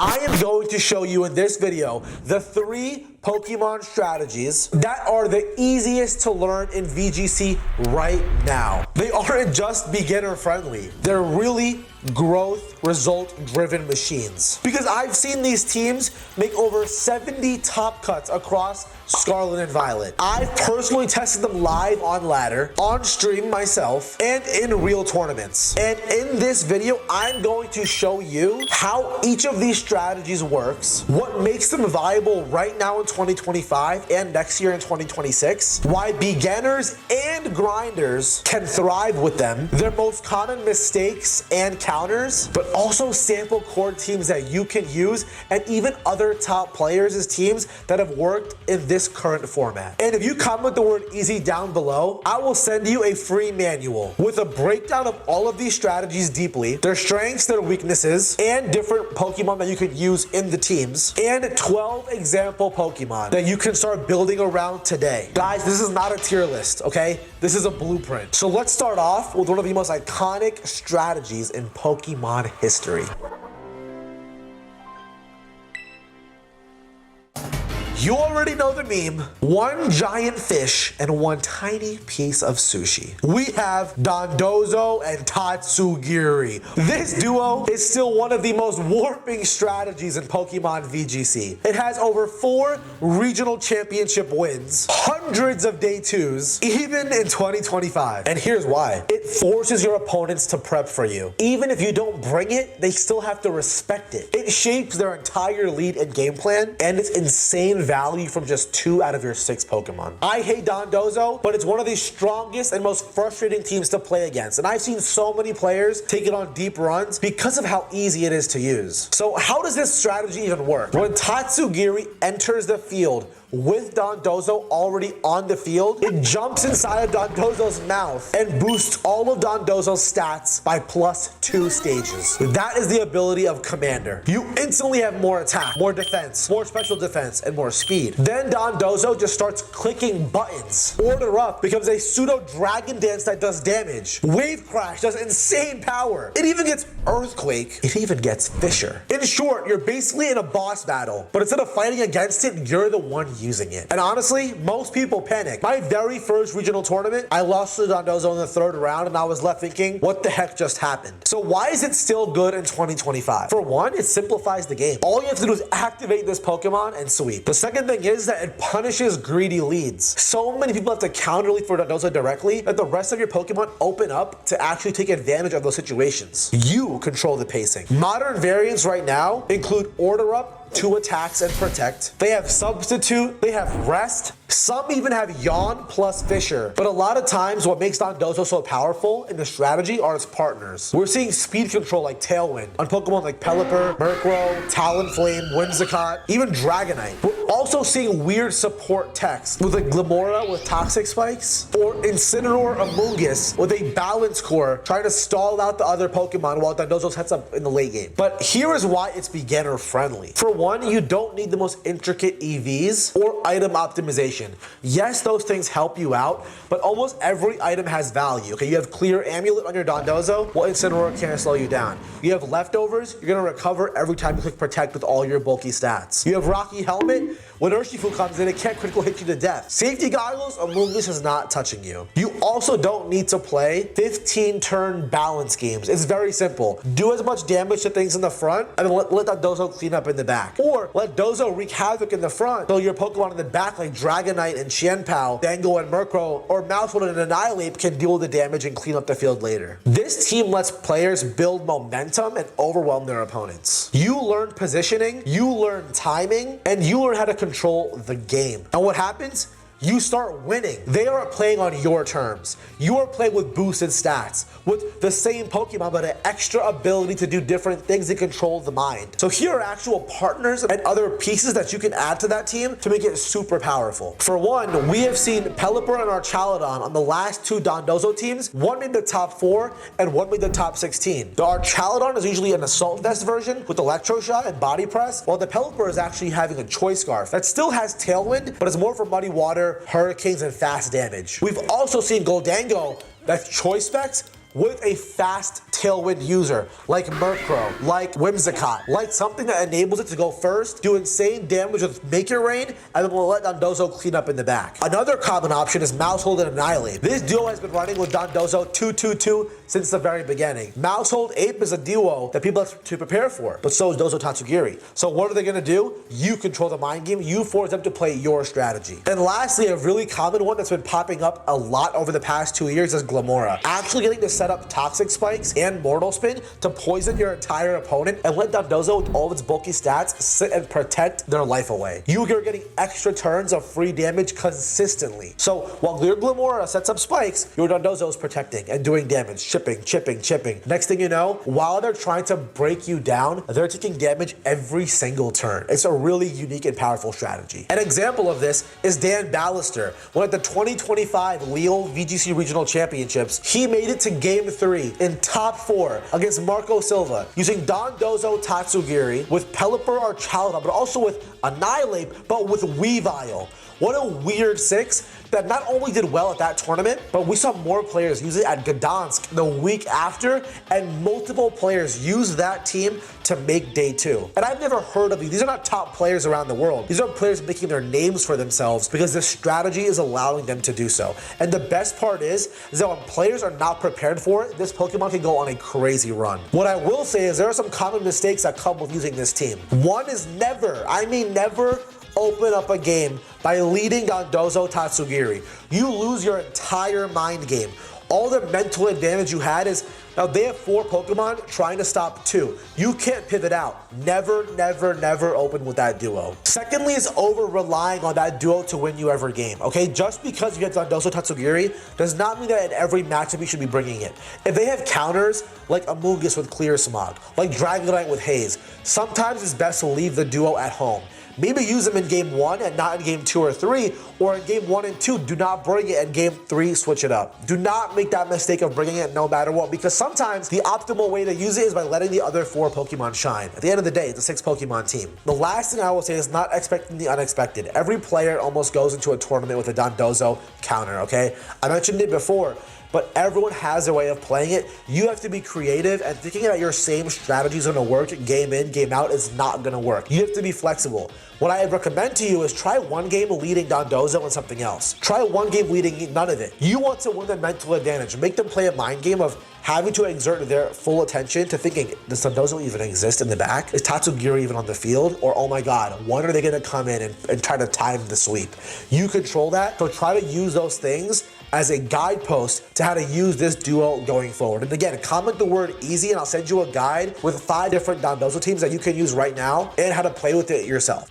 I am going to show you in this video the 3 Pokemon strategies that are the easiest to learn in VGC right now. They aren't just beginner friendly. They're really growth result driven machines. Because I've seen these teams make over 70 top cuts across Scarlet and Violet. I've personally tested them live on ladder, on stream myself, and in real tournaments. And in this video, I'm going to show you how each of these strategies works, what makes them viable right now in 2025 and next year in 2026, why beginners and grinders can thrive with them, their most common mistakes and counters, but also sample core teams that you can use and even other top players as teams that have worked in this current format. And if you comment the word easy down below, I will send you a free manual with a breakdown of all of these strategies deeply, their strengths, their weaknesses, and different Pokemon that you could use in the teams, and 12 example Pokemon that you can start building around today. Guys, this is not a tier list, okay? This is a blueprint. So let's start off with one of the most iconic strategies in Pokemon history. You already know the meme. One giant fish and one tiny piece of sushi. We have Dondozo and Tatsugiri. This duo is still one of the most warping strategies in Pokemon VGC. It has over 4 regional championship wins, hundreds of day 2s, even in 2025. And here's why. It forces your opponents to prep for you. Even if you don't bring it, they still have to respect it. It shapes their entire lead and game plan, and it's insane value from just 2 out of your 6 Pokemon. I hate Dondozo, but it's one of the strongest and most frustrating teams to play against. And I've seen so many players take it on deep runs because of how easy it is to use. So how does this strategy even work? When Tatsugiri enters the field with Dondozo already on the field, it jumps inside of Dondozo's mouth and boosts all of Dondozo's stats by +2 stages. That is the ability of Commander. You instantly have more attack, more defense, more special defense, and more speed. Then Dondozo just starts clicking buttons. Order Up becomes a pseudo dragon dance that does damage. Wave Crash does insane power. It even gets Earthquake. It even gets Fissure. In short, you're basically in a boss battle, but instead of fighting against it, you're the one using it. And honestly, most people panic. My very first regional tournament, I lost to Dondozo in the 3rd round, and I was left thinking, what the heck just happened? So why is it still good in 2025? For one, it simplifies the game. All you have to do is activate this Pokemon and sweep. The second thing is that it punishes greedy leads. So many people have to counter lead for Dondozo directly that the rest of your Pokemon open up to actually take advantage of those situations. You control the pacing. Modern variants right now include Order Up, 2 attacks and protect. They have substitute, they have rest. Some even have yawn plus Fissure. But a lot of times what makes Dondozo so powerful in the strategy are its partners. We're seeing speed control like Tailwind on Pokemon like Pelipper, Murkrow, Talonflame, Whimsicott, even Dragonite. We're also seeing weird support techs with like Glimora with Toxic Spikes, or Incineroar Amoonguss with a balance core trying to stall out the other Pokemon while Dondozo sets up in the late game. But here is why it's beginner friendly. For one, you don't need the most intricate EVs or item optimization. Yes, those things help you out, but almost every item has value. Okay, you have Clear Amulet on your Dondozo, well, Incineroar can't slow you down. You have Leftovers, you're gonna recover every time you click Protect with all your bulky stats. You have Rocky Helmet, when Urshifu comes in, it can't critical hit you to death. Safety Goggles, Amoonguss is not touching you. You also don't need to play 15 turn balance games. It's very simple. Do as much damage to things in the front, and then let Dondozo clean up in the back. Or let Dozo wreak havoc in the front, so your Pokemon in the back like Dragonite and Qianpao, Dango and Murkrow, or Mouthwood and Annihilate can deal with the damage and clean up the field later. This team lets players build momentum and overwhelm their opponents. You learn positioning, you learn timing, and you learn how to control the game. And what happens? You start winning. They are playing on your terms. You are playing with boosted stats, with the same Pokemon, but an extra ability to do different things and control the mind. So here are actual partners and other pieces that you can add to that team to make it super powerful. For one, we have seen Pelipper and Archaludon on the last 2 Dondozo teams. One made the top 4 and one made the top 16. The Archaludon is usually an Assault Vest version with Electro Shot and Body Press, while the Pelipper is actually having a Choice Scarf that still has Tailwind, but it's more for muddy water, hurricanes, and fast damage. We've also seen Goldango that's Choice Specs, with a fast tailwind user like Murkrow, like Whimsicott, like something that enables it to go first, do insane damage with Make It Rain, and then we'll let Dondozo clean up in the back. Another common option is Mousehold and Annihilate. This duo has been running with Dondozo 2-2-2 since the very beginning. Mousehold Ape is a duo that people have to prepare for, but so is Dozo Tatsugiri. So what are they gonna do? You control the mind game, you force them to play your strategy. And lastly, a really common one that's been popping up a lot over the past 2 years is Glamora. Actually getting to set up Toxic Spikes and Mortal Spin to poison your entire opponent and let Dondozo with all of its bulky stats sit and protect their life away. You are getting extra turns of free damage consistently. So while your Glamora sets up spikes, your Dondozo is protecting and doing damage, chipping. Next thing you know, while they're trying to break you down, they're taking damage every single turn. It's a really unique and powerful strategy. An example of this is Dan Ballister. When at the 2025 Lille VGC Regional Championships, he made it to Game 3 in top 4 against Marco Silva using Dondozo Tatsugiri with Pelipper or Chalda, but also with Annihilate, but with Weavile. What a weird 6 that not only did well at that tournament, but we saw more players use it at Gdansk the week after, and multiple players use that team to make day 2. And I've never heard of these. These are not top players around the world. These are players making their names for themselves because this strategy is allowing them to do so. And the best part is that when players are not prepared for it, this Pokemon can go on a crazy run. What I will say is there are some common mistakes that come with using this team. One is never, I mean never, open up a game by leading Dondozo Tatsugiri. You lose your entire mind game. All the mental advantage you had is, now they have 4 Pokemon trying to stop 2. You can't pivot out. Never open with that duo. Secondly is over relying on that duo to win you every game, okay? Just because you have Dondozo Tatsugiri does not mean that in every matchup you should be bringing it. If they have counters like Amoonguss with Clear Smog, like Dragonite with Haze, sometimes it's best to leave the duo at home. Maybe use them in game 1 and not in game 2 or 3, or in game 1 and 2, do not bring it, and game 3, switch it up. Do not make that mistake of bringing it no matter what, because sometimes the optimal way to use it is by letting the other 4 Pokemon shine. At the end of the day, it's a 6 Pokemon team. The last thing I will say is not expecting the unexpected. Every player almost goes into a tournament with a Dondozo counter, okay? I mentioned it before, but everyone has their way of playing it. You have to be creative, and thinking that your same strategy is gonna work game in, game out is not gonna work. You have to be flexible. What I recommend to you is try one game leading Dondozo and something else. Try one game leading none of it. You want to win the mental advantage. Make them play a mind game of having to exert their full attention to thinking, does Dondozo even exist in the back? Is Tatsugiri even on the field? Or, oh my god, when are they gonna come in and try to time the sweep? You control that, so try to use those things as a guidepost to how to use this duo going forward. And again, comment the word easy and I'll send you a guide with 5 different Dondozo teams that you can use right now and how to play with it yourself.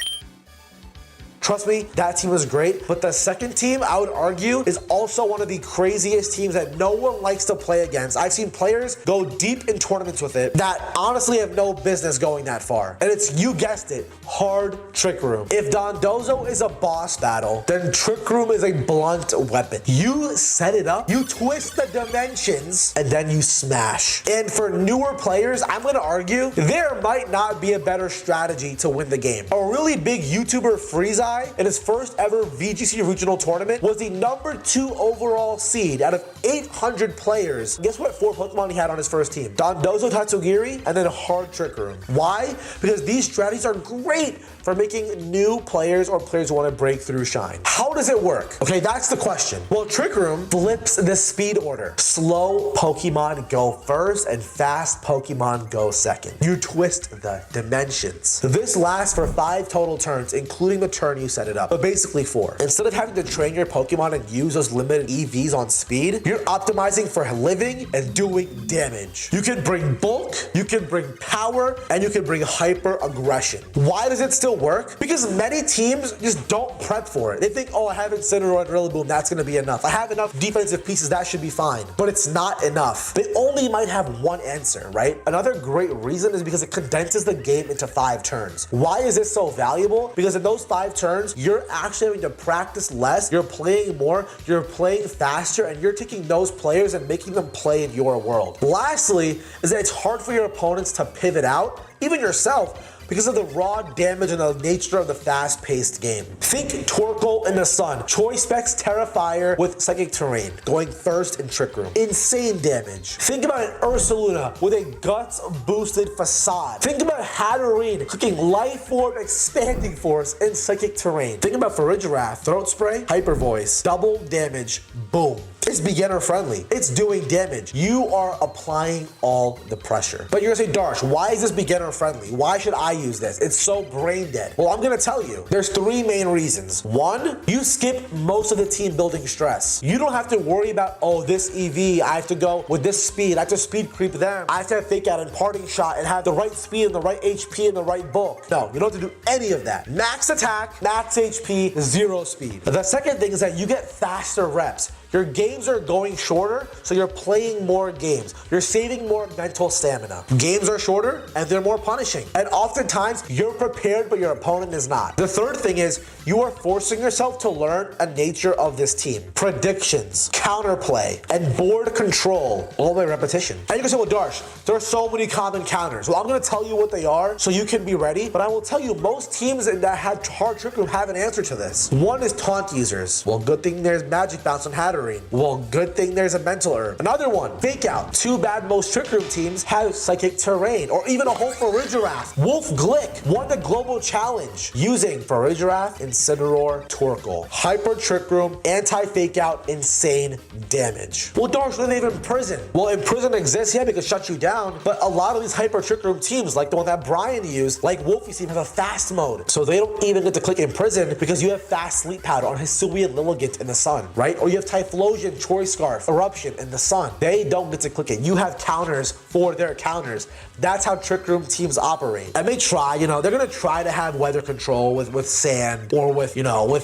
Trust me, that team was great, but the second team, I would argue, is also one of the craziest teams that no one likes to play against. I've seen players go deep in tournaments with it that honestly have no business going that far. And it's, you guessed it, hard Trick Room. If Dondozo is a boss battle, then Trick Room is a blunt weapon. You set it up, you twist the dimensions, and then you smash. And for newer players, I'm gonna argue, there might not be a better strategy to win the game. A really big YouTuber, Freeze in his first ever VGC regional tournament was the #2 overall seed out of 800 players. Guess what 4 Pokemon he had on his first team? Dondozo Tatsugiri and then Hard Trick Room. Why? Because these strategies are great for making new players or players who want to break through shine. How does it work? Okay, that's the question. Well, Trick Room flips the speed order. Slow Pokemon go first and fast Pokemon go second. You twist the dimensions. This lasts for 5 total turns, including the turn you set it up, but basically 4. Instead of having to train your Pokemon and use those limited EVs on speed, you're optimizing for living and doing damage. You can bring bulk, you can bring power, and you can bring hyper aggression. Why does it still work? Because many teams just don't prep for it. They think, oh, I have Incineroar and Rillaboom, that's gonna be enough. I have enough defensive pieces, that should be fine. But it's not enough. They only might have one answer, right? Another great reason is because it condenses the game into 5 turns. Why is this so valuable? Because in those 5 turns, you're actually having to practice less, you're playing more, you're playing faster, and you're taking those players and making them play in your world. Lastly, is that it's hard for your opponents to pivot out, even yourself, because of the raw damage and the nature of the fast-paced game. Think Torkoal in the Sun, Choice Specs Terrifier with Psychic Terrain, going first in Trick Room. Insane damage. Think about an Ursaluna with a Guts-boosted Facade. Think about Hatterene clicking Life Orb Expanding Force in Psychic Terrain. Think about Farigiraf, Throat Spray, Hyper Voice, double damage, boom. It's beginner friendly. It's doing damage. You are applying all the pressure. But you're gonna say, Darsh, why is this beginner friendly? Why should I use this? It's so brain dead. Well, I'm gonna tell you. There's 3 main reasons. 1, you skip most of the team building stress. You don't have to worry about, oh, this EV, I have to go with this speed. I have to speed creep them. I have to have Fake Out and Parting Shot and have the right speed and the right HP and the right bulk. No, you don't have to do any of that. Max attack, max HP, 0 speed. The second thing is that you get faster reps. Your games are going shorter, so you're playing more games. You're saving more mental stamina. Games are shorter, and they're more punishing. And oftentimes, you're prepared, but your opponent is not. The third thing is, you are forcing yourself to learn a nature of this team. Predictions, counterplay, and board control, all by repetition. And you can say, well, Darsh, there are so many common counters. Well, I'm gonna tell you what they are, so you can be ready, but I will tell you, most teams that had hard Trick Room have an answer to this. 1 is taunt users. Well, good thing there's Magic Bounce on Hatter. Well, good thing there's a mental herb. Another one, Fake Out. Too bad most Trick Room teams have Psychic Terrain, or even a whole Farigiraf. Wolf Glick won the global challenge using Farigiraf, Incineroar, Torkoal. Hyper Trick Room, anti-Fake Out, insane damage. Well, Darsh, what do they have Imprison? Well, Imprison exists, yeah, because it shuts you down, but a lot of these Hyper Trick Room teams, like the one that Brian used, like Wolfie's team, have a fast mode. So they don't even get to click Imprison because you have fast Sleep Powder on Hisuian Lilligant in the Sun, right? Or you have Typhlosion, Choice Scarf, Eruption in the Sun. They don't get to click it. You have counters for their counters. That's how Trick Room teams operate. And they try, they're gonna try to have weather control with sand, or with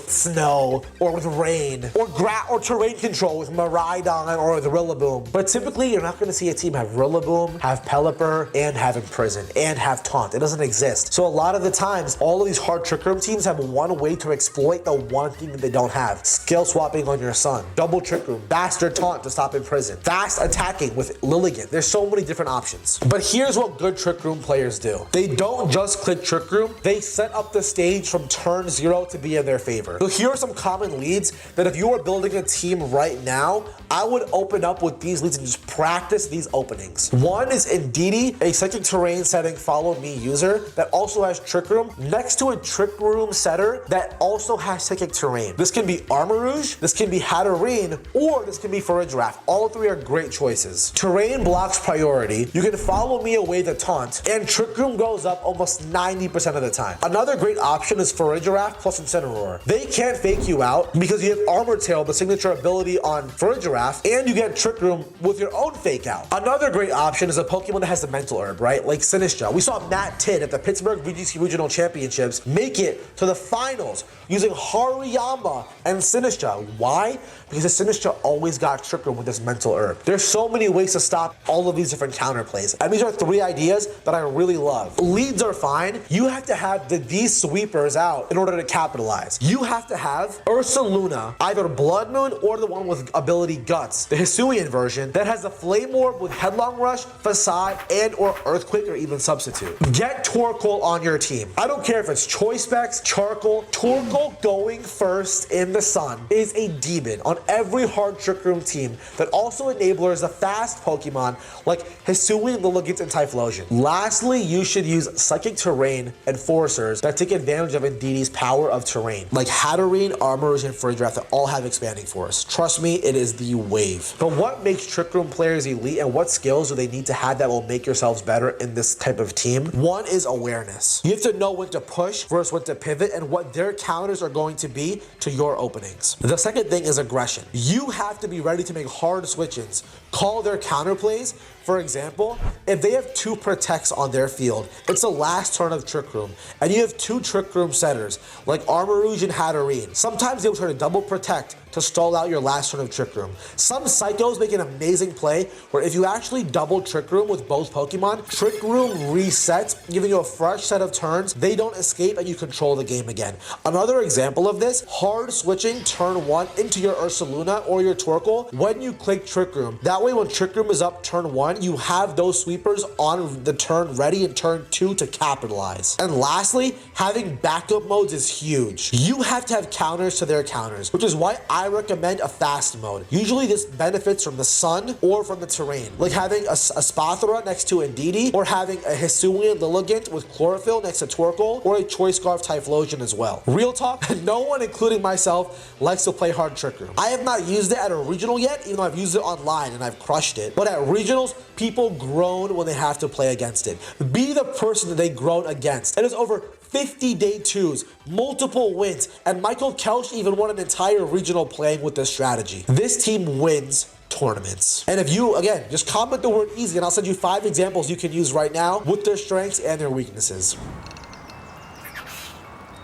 snow, or with rain, or terrain control with Miraidon or with Rillaboom. But typically, you're not gonna see a team have Rillaboom, have Pelipper, and have Imprison, and have Taunt. It doesn't exist. So a lot of the times, all of these hard Trick Room teams have one way to exploit the one thing that they don't have. Skill swapping on your Sun. Double Trick Room. Faster Taunt to stop Imprison. Fast attacking with Lilligant. There's so many different options. But here's what good Trick Room players do. They don't just click Trick Room, they set up the stage from turn 0 to be in their favor. So here are some common leads that if you are building a team right now, I would open up with these leads and just practice these openings. 1 is Indeedee, a Psychic Terrain setting Follow Me user that also has Trick Room next to a Trick Room setter that also has Psychic Terrain. This can be Armarouge, this can be Hatterene, or this can be Farigiraf. All 3 are great choices. Terrain blocks priority, you can Follow Me away the taunt, and Trick Room goes up almost 90% of the time. Another great option is Farigiraf plus Incineroar. They can't fake you out because you have Armor Tail, the signature ability on Farigiraf, and you get Trick Room with your own Fake Out. Another great option is a Pokemon that has the mental herb, right? Like Sinistcha. We saw Matt Tidd at the Pittsburgh VGC Regional Championships make it to the finals using Hariyama and Sinistcha. Why? Because the Sinistcha always got Trick Room with this mental herb. There's so many ways to stop all of these different counterplays. And these are 3 ideas that I really love. Leads are fine. You have to have these sweepers out in order to capitalize. You have to have Ursaluna, either Blood Moon or the one with ability Guts, the Hisuian version that has the Flame Orb with Headlong Rush, Facade, and or Earthquake, or even Substitute. Get Torkoal on your team. I don't care if it's Choice Specs, Charcoal. Torkoal going first in the Sun is a demon on every hard Trick Room team that also enablers a fast Pokemon like Hisuian, Lilligant, and Typhlosion. Lastly, you should use Psychic Terrain Enforcers that take advantage of Indeedee's power of terrain, like Hatterene, Armarouge, and Farigiraf that all have Expanding Force. Trust me, it is the wave. But what makes Trick Room players elite, and what skills do they need to have that will make yourselves better in this type of team? 1 is awareness. You have to know when to push versus when to pivot and what their counters are going to be to your openings. The second thing is aggression. You have to be ready to make hard switch-ins, call their counterplays. For example, if they have 2 protects on their field, it's the last turn of Trick Room, and you have 2 Trick Room setters, like Armarouge and Hatterene. Sometimes they will try to double protect to stall out your last turn of Trick Room. Some psychos make an amazing play where if you actually double Trick Room with both Pokemon, Trick Room resets, giving you a fresh set of turns, they don't escape, and you control the game again. Another example of this, hard switching turn 1 into your Ursaluna or your Torkoal when you click Trick Room. That way way, when Trick Room is up turn 1, you have those sweepers on the turn ready in turn 2 to capitalize. And lastly, having backup modes is huge. You have to have counters to their counters, which is why I recommend a fast mode. Usually this benefits from the sun or from the terrain, like having a Spathra next to Indeedee, or having a Hisuian Lilligant with Chlorophyll next to Torkoal, or a Choice Scarf Typhlosion as well. Real talk, no one, including myself, likes to play hard Trick Room. I have not used it at a regional yet, even though I've used it online and I've crushed it. But at regionals, people groan when they have to play against it. Be the person that they groan against. It is over 50 day 2s, multiple wins, and Michael Kelch even won an entire regional playing with this strategy. This team wins tournaments. And if you, again, just comment the word easy and I'll send you 5 examples you can use right now with their strengths and their weaknesses.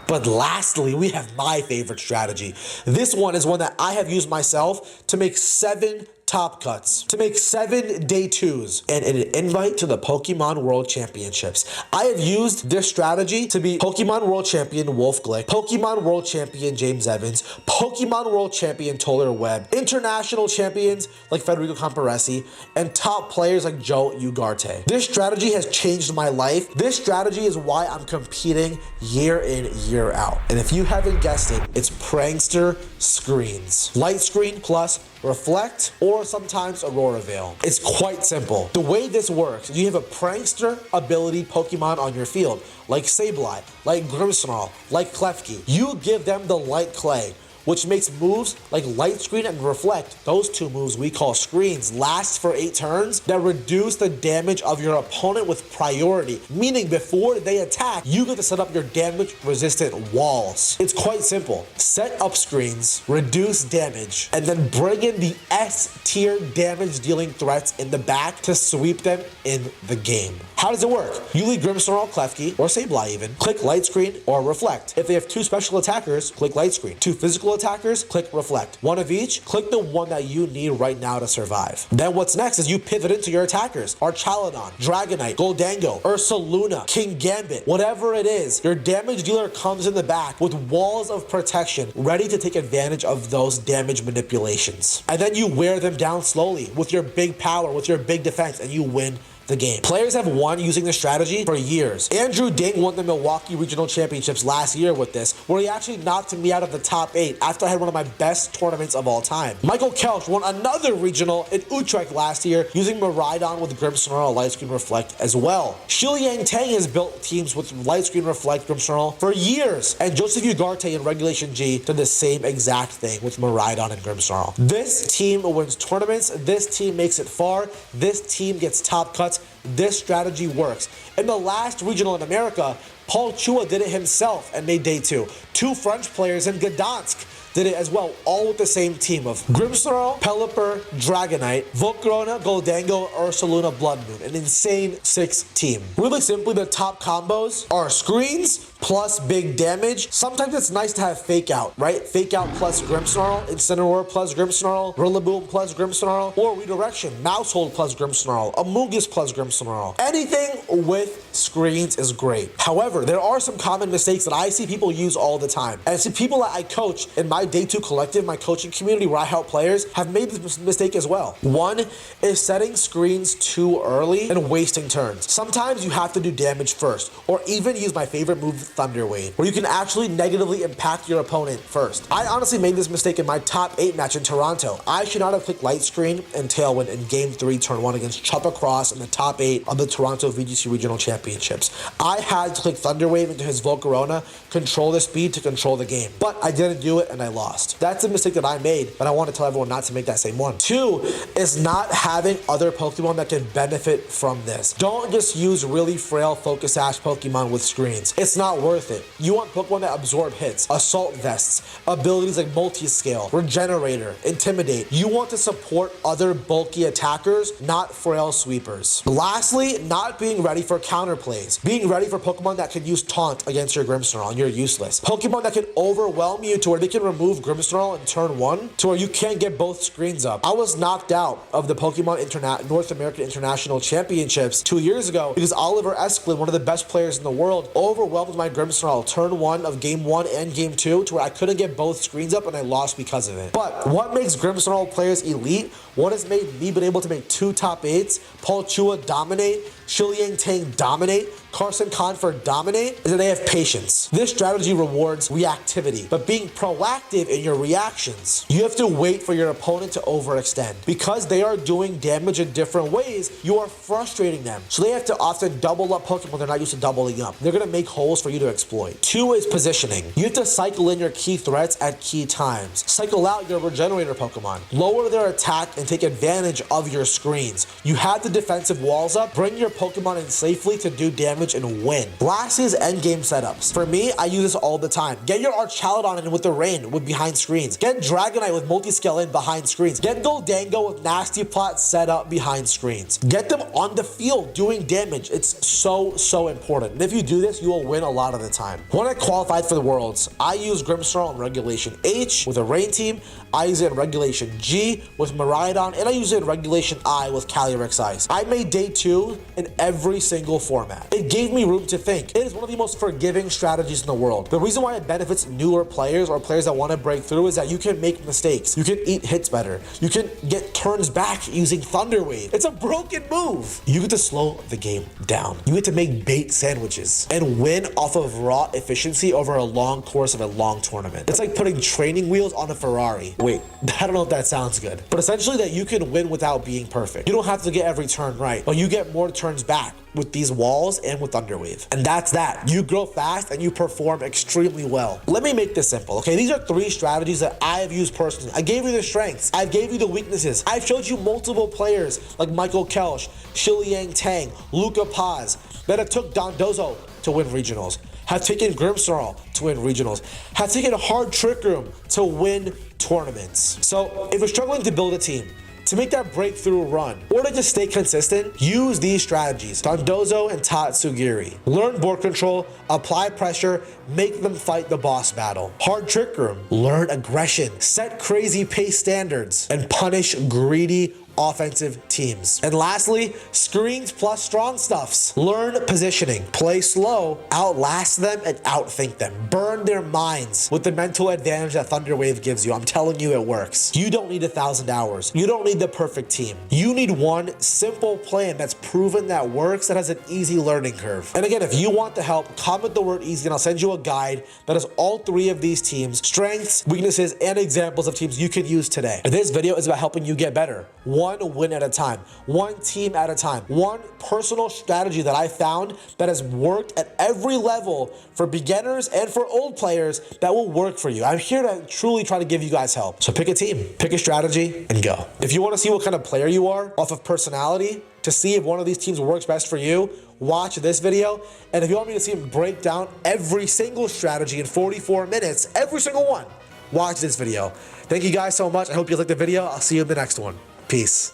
But lastly, we have my favorite strategy. This one is one that I have used myself to make 7 top cuts, to make 7 day 2s, and an invite to the Pokemon World Championships. I have used this strategy to beat Pokemon World Champion Wolf Glick, Pokemon World Champion James Evans, Pokemon World Champion Toller Webb, international champions like Federico Camporesi, and top players like Joe Ugarte. This strategy has changed my life. This strategy is why I'm competing year in, year out. And if you haven't guessed it, it's Prankster Screens. Light Screen plus Reflect, or sometimes Aurora Veil. It's quite simple. The way this works, you have a Prankster ability Pokemon on your field, like Sableye, like Grimmsnarl, like Klefki. You give them the Light Clay, which makes moves like Light Screen and Reflect, those 2 moves we call screens, last for 8 turns that reduce the damage of your opponent with priority, meaning before they attack, you get to set up your damage resistant walls. It's quite simple. Set up screens, reduce damage, and then bring in the S tier damage dealing threats in the back to sweep them in the game. How does it work? You lead Grimmsnarl, Klefki, or Sableye even. Click Light Screen or Reflect. If they have 2 special attackers, click Light Screen. 2 physical attackers, click Reflect. 1 of each, click the one that you need right now to survive. Then what's next is you pivot into your attackers. Archaludon, Dragonite, Goldango, Ursaluna, King Gambit, whatever it is, your damage dealer comes in the back with walls of protection ready to take advantage of those damage manipulations. And then you wear them down slowly with your big power, with your big defense, and you win the game. Players have won using this strategy for years. Andrew Ding won the Milwaukee Regional Championships last year with this, where he actually knocked me out of the top 8 after I had one of my best tournaments of all time. Michael Kelch won another regional in Utrecht last year using Miraidon with Grimmsnarl, Light Screen, Reflect as well. Shiliang Tang has built teams with Light Screen, Reflect, Grimmsnarl for years, and Joseph Ugarte in Regulation G did the same exact thing with Miraidon and Grimmsnarl. This team wins tournaments, this team makes it far, this team gets top cuts. This strategy works. In the last regional in America, Paul Chua did it himself and made day 2. 2 French players in Gdansk did it as well, all with the same team of Grimmsnarl, Pelipper, Dragonite, Volcarona, Goldango, Ursaluna, Blood Moon. An insane 6 team. Really simply, the top combos are screens plus big damage. Sometimes it's nice to have Fake Out, right? Fake Out plus Grimmsnarl, Incineroar plus Grimmsnarl, Rillaboom plus Grimmsnarl, or Redirection, Mousehold plus Grimmsnarl, Amoonguss plus Grimmsnarl. Anything with screens is great. However, there are some common mistakes that I see people use all the time. And I see people that I coach in my Day 2 collective, my coaching community where I help players, have made this mistake as well. One is setting screens too early and wasting turns. Sometimes you have to do damage first, or even use my favorite move, Thunder Wave, where you can actually negatively impact your opponent first. I honestly made this mistake in my top 8 match in Toronto. I should not have clicked Light Screen and Tailwind in Game 3, Turn 1 against Chuppa Cross in the top 8 of the Toronto VGC Regional Championships. I had to click Thunder Wave into his Volcarona, control the speed to control the game. But I didn't do it and I lost. That's a mistake that I made, but I want to tell everyone not to make that same one. 2 is not having other Pokemon that can benefit from this. Don't just use really frail Focus Sash Pokemon with screens. It's not worth it. You want Pokemon that absorb hits, Assault Vests, abilities like Multi-Scale, Regenerator, Intimidate. You want to support other bulky attackers, not frail sweepers. Lastly, not being ready for counterplays. Being ready for Pokemon that can use Taunt against your Grimmsnarl and you're useless. Pokemon that can overwhelm you to where they can remove Grimmsnarl in turn 1 to where you can't get both screens up. I was knocked out of the Pokemon North American International Championships 2 years ago because Oliver Esklin, one of the best players in the world, overwhelmed my Grimmsnarl turn 1 of game 1 and game 2 to where I couldn't get both screens up and I lost because of it. But what makes Grimmsnarl players elite, what has made me been able to make 2 top 8s, Paul Chua dominate, Shiliang Tang dominate, Carson Confer dominate, is that they have patience. This strategy rewards reactivity, but being proactive in your reactions. You have to wait for your opponent to overextend. Because they are doing damage in different ways, you are frustrating them. So they have to often double up Pokemon they're not used to doubling up. They're gonna make holes for you to exploit. 2 is positioning. You have to cycle in your key threats at key times. Cycle out your regenerator Pokemon. Lower their attack and take advantage of your screens. You have the defensive walls up, bring your Pokemon in safely to do damage and win. Lastly is endgame setups. For me, I use this all the time. Get your Archaladon in with the rain with behind screens. Get Dragonite with multi-scale in behind screens. Get Goldango with Nasty Plot set up behind screens. Get them on the field doing damage. It's so important. And if you do this, you will win a lot of the time. When I qualified for the Worlds, I used Grimmsnarl in Regulation H with a Rain team. I use it in Regulation G with Miraidon, and I use it in Regulation I with Calyrex Ice. I made Day 2 in every single format. It gave me room to think. It is one of the most forgiving strategies in the world. The reason why it benefits newer players or players that want to break through is that you can make mistakes. You can eat hits better. You can get turns back using Thunder Wave. It's a broken move. You get to slow the game down. You get to make bait sandwiches and win off of raw efficiency over a long course of a long tournament. It's like putting training wheels on a Ferrari. Wait, I don't know if that sounds good, but essentially that you can win without being perfect. You don't have to get every turn right, but you get more turns back with these walls and with Thunder Wave. And that's that. You grow fast and you perform extremely well. Let me make this simple, okay? These are 3 strategies that I have used personally. I gave you the strengths. I gave you the weaknesses. I've showed you multiple players like Michael Kelch, Shiliang Tang, Luca Paz, that have took Dondozo to win regionals, have taken Grimmsnarl to win regionals, have taken Hard Trick Room to win tournaments. So if you're struggling to build a team, to make that breakthrough run, or to just stay consistent, use these strategies. Dondozo and Tatsugiri. Learn board control, apply pressure, make them fight the boss battle. Hard Trick Room. Learn aggression, set crazy pace standards, and punish greedy offensive teams. And lastly, screens plus strong stuffs. Learn positioning, play slow, outlast them, and outthink them. Burn their minds with the mental advantage that Thunder Wave gives you. I'm telling you, it works. You don't need 1,000 hours. You don't need the perfect team. You need one simple plan that's proven that works, that has an easy learning curve. And again, if you want the help, comment the word easy and I'll send you a guide that has all 3 of these teams, strengths, weaknesses, and examples of teams you can use today. And this video is about helping you get better. One win at a time, one team at a time, one personal strategy that I found that has worked at every level for beginners and for old players that will work for you. I'm here to truly try to give you guys help. So pick a team, pick a strategy, and go. If you want to see what kind of player you are off of personality, to see if one of these teams works best for you, watch this video. And if you want me to see him break down every single strategy in 44 minutes, every single one, watch this video. Thank you guys so much. I hope you liked the video. I'll see you in the next one. Peace.